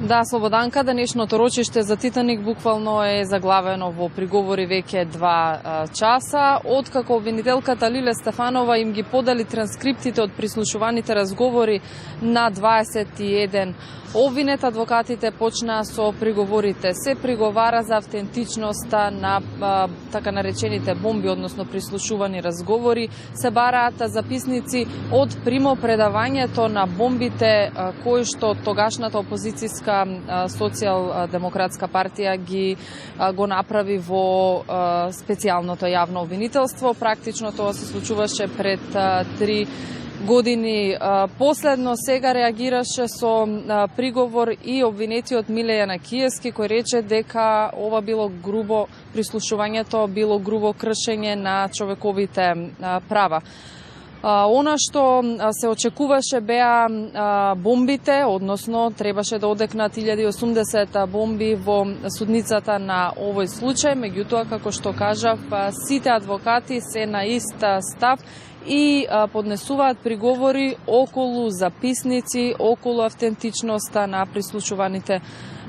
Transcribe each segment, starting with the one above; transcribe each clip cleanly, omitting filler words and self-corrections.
Да, Слободанка, денешното рочиште за Титаник буквално е заглавено во приговори веќе 2 часа. Откако обвинителката Лиле Стефанова им ги подали транскриптите од прислушуваните разговори на 21 обвинет, адвокатите почнаа со приговорите. Се приговара за автентичноста на така наречените бомби, односно прислушувани разговори. Се бараат записници од примопредавањето на бомбите кои што тогашната опозицијска социјал-демократска партија го направи во специјалното јавно обвинителство. Практично тоа се случуваше пред 3 години. Последно сега реагираше со приговор и обвинетиот Миле Јанакиевски, кој рече дека ова било грубо, прислушувањето било грубо кршење на човековите права. Она што се очекуваше беа бомбите, односно требаше да одекнат 1080 бомби во судницата на овој случај. Меѓутоа, како што кажав, сите адвокати се на ист став и поднесуваат приговори околу записници, околу автентичноста на прислушуваните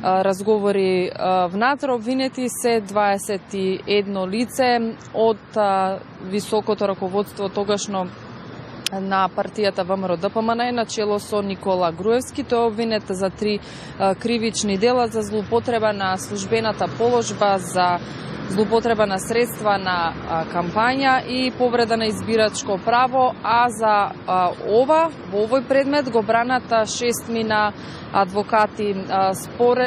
разговори. Внатре обвинети се 21 лице од високото раководство тогашно на партијата ВМРО-ДПМН на чело со Никола Груевски. Тој е обвинет за 3 кривични дела: за злоупотреба на службената положба, за злоупотреба на средства на кампања и повреда на избирачко право, а за во овој предмет го бранат 6 адвокати.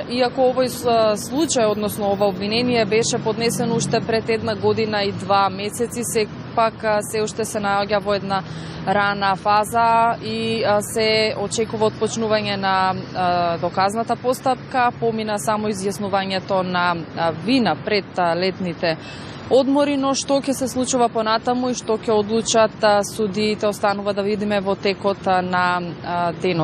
Иако овој случај, односно ова обвинение беше поднесено уште пред 1 година и 2 месеци, сепак се уште се наоѓа во една рана фаза и се очекува отпочнување на доказната постапка, помина само изјаснувањето на вина пред летните одмори, но што ќе се случува понатаму и што ќе одлучат судиите останува да видиме во текот на денот.